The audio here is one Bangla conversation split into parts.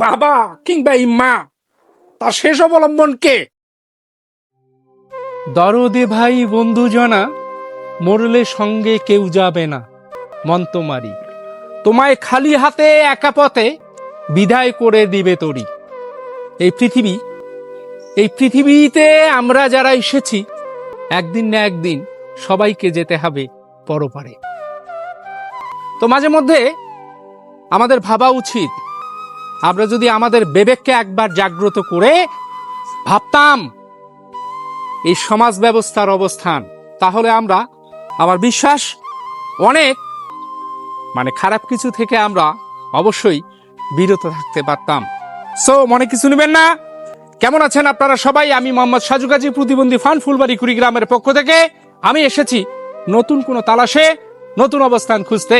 বাবা কিংবা এই মা, তার শেষ অবলম্বন কে? দরদে ভাই বন্ধুজনা, মরলে সঙ্গে কেউ যাবে না, মন্তমারি তোমায় খালি হাতে একা পথে বিদায় করে দিবে তরি। এই পৃথিবীতে আমরা যারা এসেছি, একদিন না একদিন সবাইকে যেতে হবে পরপারে। তো মাঝে মধ্যে আমাদের ভাবা উচিত, আমরা যদি আমাদের বিবেককে একবার জাগ্রত করে ভাবতাম এই সমাজ ব্যবস্থার অবস্থান, তাহলে আমরা, আমার বিশ্বাস, অনেক খারাপ কিছু থেকে আমরা অবশ্যই বিরত থাকতে পারতাম। সো মনে কিছু নেবেন না। কেমন আছেন আপনারা সবাই? আমি মোহাম্মদ সাজু গাজী, প্রতিবন্ধী ফান্ড, ফুলবাড়ি কুড়িগ্রামের পক্ষ থেকে। আমি এসেছি নতুন কোনো তালাশে, নতুন অবস্থান খুঁজতে।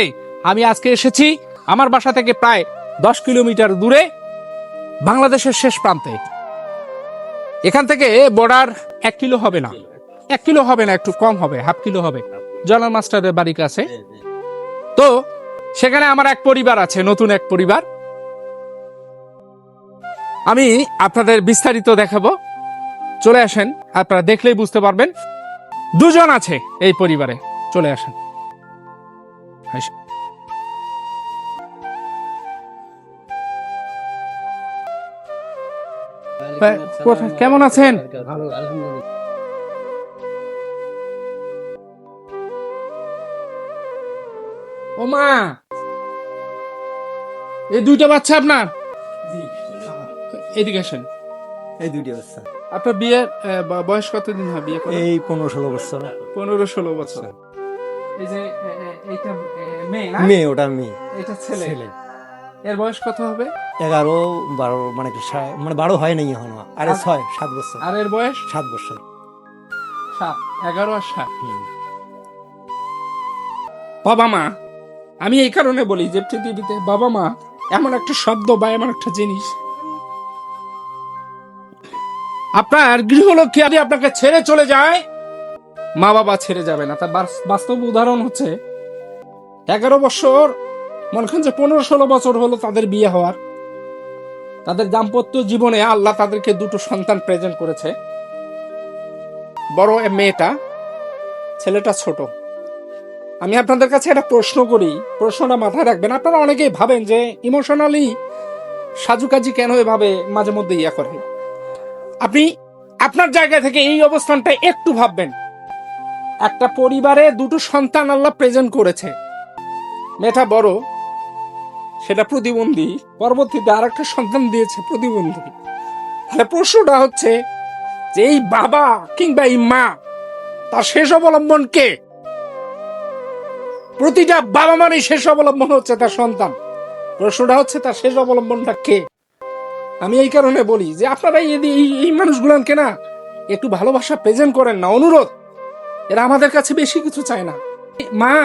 আমি আজকে এসেছি আমার বাসা থেকে প্রায় 10 কিলোমিটার দূরে, বাংলাদেশের শেষ প্রান্তে। এখান থেকে বর্ডার 1 কিলো হবে না, 1 কিলো হবে না, একটু কম হবে, হাফ কিলো হবে, জনাল মাস্টারের বাড়ির কাছে। তো সেখানে আমার এক পরিবার আছে, নতুন এক পরিবার। আমি আপনাদের বিস্তারিত দেখাবো, চলে আসেন, আপনারা দেখলেই বুঝতে পারবেন। 2 জন আছে এই পরিবারে, চলে আসেন। কেমন আছেন? ও মা, এই 2টা বাচ্চা আপনার? এদিকে আসেন। এই 2টি বাচ্চা। আপনার বিয়ের বয়স কতদিন হয়? বিয়ে করে এই 15-16 বছর। 15-16 বছর। এই যে এইটা মেয়ে না? মেয়ে, ওটা মেয়ে। এটা ছেলে। এর বয়স কত হবে? 11-12, মানে 12 হয় নাই এখনো। আরে 6-7 বছর। আর এর বয়স 7 বছর। 7, 11 আর 7। বাবা মা, আমি এই কারণে বলি যে পৃথিবীতে বাবা মা এমন একটা শব্দ বা এমন একটা জিনিস, আপনার গৃহলক্ষ্মী যদি আপনাকে ছেড়ে চলে যায়, মা বাবা ছেড়ে যাবে না। তার বাস্তব উদাহরণ হচ্ছে 11 বছর, মনে করেন যে 15-16 বছর হলো তাদের বিয়ে হওয়ার। তাদের দাম্পত্য জীবনে আল্লাহ তাদেরকে 2টো সন্তান প্রেজেন্ট করেছে। বড় মেয়েটা, ছেলেটা ছোট। আমি আপনাদের কাছে একটা প্রশ্ন করি, প্রশ্নটা মাথায় রাখবেন। আপনারা অনেকেই ভাবেন যে ইমোশনালি সাজু কাজী কেন এভাবে মাঝে মধ্যে ইয়া করে। আপনি আপনার জায়গা থেকে এই অবস্থানটা একটু ভাববেন। একটা পরিবারে 2টো সন্তান আল্লাহ প্রেজেন্ট করেছে। মেয়েটা বড়, সেটা প্রতিবন্ধী, পরবর্তীতে আর একটা সন্তান দিয়েছে প্রতিবন্ধী। তাহলে প্রশ্নটা হচ্ছে যে এই বাবা কিংবা এই মা, তার শেষ অবলম্বন কে? প্রতিটা বাবা মারই শেষ অবলম্বন হচ্ছে তার সন্তান। প্রশ্নটা হচ্ছে তার শেষ অবলম্বনটা কে? আমি এই কারণে বলি যে আপনারা এই মানুষগুলোকে না একটু ভালোবাসা প্রেজেন্ট করেন না, অনুরোধ। এরা আমাদের কাছে বেশি কিছু চায় না। মা,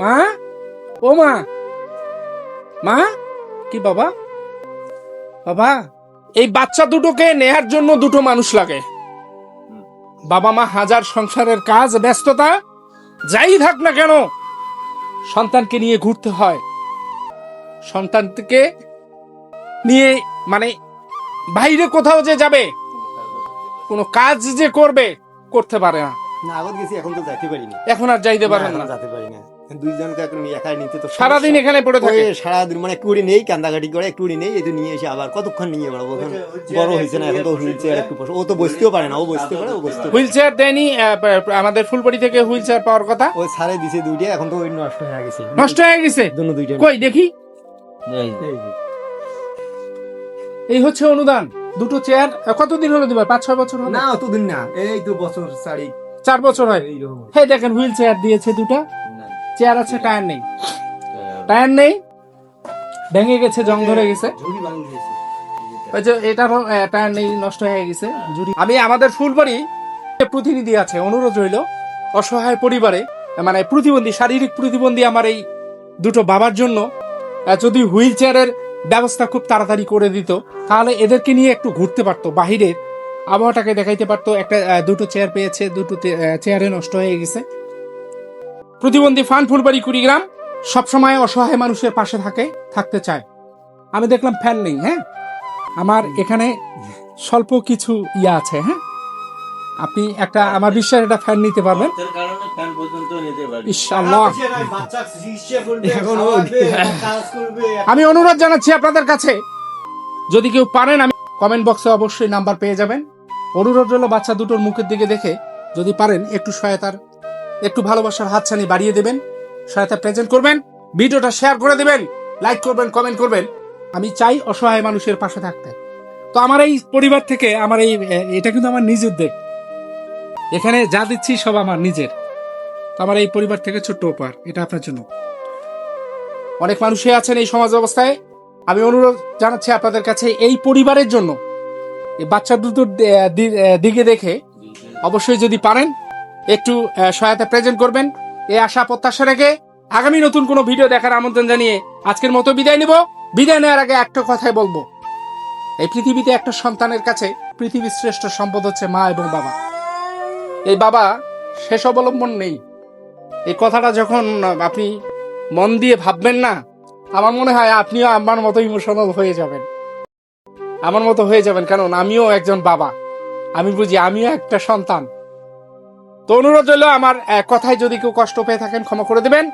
মা, ও মা, মা, কি বাবা, বাবা। এই বাচ্চা দুটোকে নেয়ার জন্য 2টো মানুষ লাগে। বাবা মা হাজার সংসারের কাজ, ব্যস্ততা যাই থাক না কেন, সন্তানকে নিয়ে ঘুরতে হয়। সন্তানকে নিয়ে বাইরে কোথাও যে যাবে, কোনো কাজ যে করতে পারে না। না, আগত গেছি, এখন তো যাইতে পারি না। এখন আর যাইতে পারেন না? যেতে পারি না। 2 জনকে এখন একাই নিতে তো সারাদিন এখানে পড়ে থাকে। সারাদিন একটুড়ি নেই, কান্দাকাটি করে, একটুড়ি নেই, এই তো নিয়ে এসে আবার কতক্ষণ নিয়ে বেড়াবো। বড় হয়েছে না, এখন তো হুইল চেয়ার একটু বসে, ও তো বসতেও পারে না। ও বসতে পারে, ও বসতে পারে। হুইল চেয়ার দেয়নি? আমাদের ফুলবাড়ি থেকে হুইল চেয়ার পাওয়ার কথা। ওই ছাড়ে দিছে 2টা, এখন তো ওই নষ্ট হয়ে গেছে। নষ্ট হয়ে গেছে? 2টা কই দেখি। এই হচ্ছে অনুদান। 2টো চেয়ার কতদিন হলো দিবার? 5-6 বছর হলো? না, অতদিন না, এই তো বছর 4 বছর হয়। এই দেখেন হুইল চেয়ার দিয়েছে 2টা। চেয়ার আছে, টায়ার নেই, টায়ার নেই, ভেঙে গেছে, জং ধরে গেছে। ওই যে এটারও টায়ার নেই, নষ্ট হয়ে গেছে। আমি আমাদের ফুলবাড়ি প্রতিনিধি আছে, অনুরোধ রইল, অসহায় পরিবারে, প্রতিবন্ধী, শারীরিক প্রতিবন্ধী আমার এই 2টো বাবার জন্য যদি হুইল চেয়ারের ব্যবস্থা খুব তাড়াতাড়ি করে দিত, তাহলে এদেরকে নিয়ে একটু ঘুরতে পারতো, বাহিরের আবহাওয়াটাকে দেখাইতে পারতো। 2টো চেয়ার পেয়েছে, 2টো চেয়ারে নষ্ট হয়ে গেছে। প্রতিবন্ধী ফান্ড, ফুলবাড়ি কুড়িগ্রাম সবসময় অসহায় মানুষের পাশে থাকতে চায়। আমি দেখলাম ফ্যান নেই, হ্যাঁ, আমার এখানে স্বল্প কিছু ইয়া আছে, হ্যাঁ, আপনি একটা আমার বিশ্বাস একটা ফ্যান নিতে পারবেন এর কারণে ফ্যান পর্যন্ত নিতে পারি। ইনশাআল্লাহ। বাচ্চা শিষ্য করবে, এখন খাওয়াবে, কাজ করবে। আমি অনুরোধ জানাচ্ছি আপনাদের কাছে, যদি কেউ পারেন আমি কমেন্ট বক্সে অবশ্যই নাম্বার পেয়ে যাবেন। অনুরোধ রইল বাচ্চা দুটোর মুখের দিকে দেখে যদি পারেন একটু সহায়তার, একটু ভালোবাসার হাতছানি বাড়িয়ে দেবেন, সহায়তা প্রেজেন্ট করবেন, ভিডিওটা শেয়ার করে দিবেন, লাইক করবেন, কমেন্ট করবেন। আমি চাই অসহায় মানুষের পাশে থাকতে। তো আমার এই পরিবার থেকে আমার এটা কিন্তু আমার নিজের দেখ, এখানে যা দিচ্ছি সব আমার নিজের। তো আমার এই পরিবার থেকে ছোট্ট উপহার, এটা আপনার জন্য। অনেক মানুষই আছেন এই সমাজ ব্যবস্থায়, আমি অনুরোধ জানাচ্ছি আপনাদের কাছে এই পরিবারের জন্য এই বাচ্চা দুটোর দিকে দেখে অবশ্যই যদি পারেন একটু সহায়তা প্রেজেন্ট করবেন। এই আশা প্রত্যাশা রেখে আগামী নতুন কোনো ভিডিও দেখার আমন্ত্রণ জানিয়ে আজকের মতো বিদায় নিব। বিদায় নেওয়ার আগে একটা কথাই বলবো, এই পৃথিবীতে একটা সন্তানের কাছে পৃথিবীর শ্রেষ্ঠ সম্পদ হচ্ছে মা এবং বাবা। এই বাবা শেষ অবলম্বন নেই, এই কথাটা যখন আপনি মন দিয়ে ভাববেন না, আমার মনে হয় আপনিও আমার মতো ইমোশনাল হয়ে যাবেন, আমার মতো হয়ে যাবেন, কারণ আমিও একজন বাবা, আমি বুঝি, আমিও একটা সন্তান। তো অনুরোধ রইল আমার কথায় যদি কেউ কষ্ট পেয়ে থাকেন ক্ষমা করে দেবেন।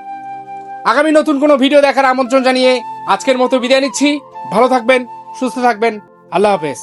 আগামী নতুন কোনো ভিডিও দেখার আমন্ত্রণ জানিয়ে আজকের মতো বিদায় নিচ্ছি। ভালো থাকবেন, সুস্থ থাকবেন, আল্লাহ হাফেজ।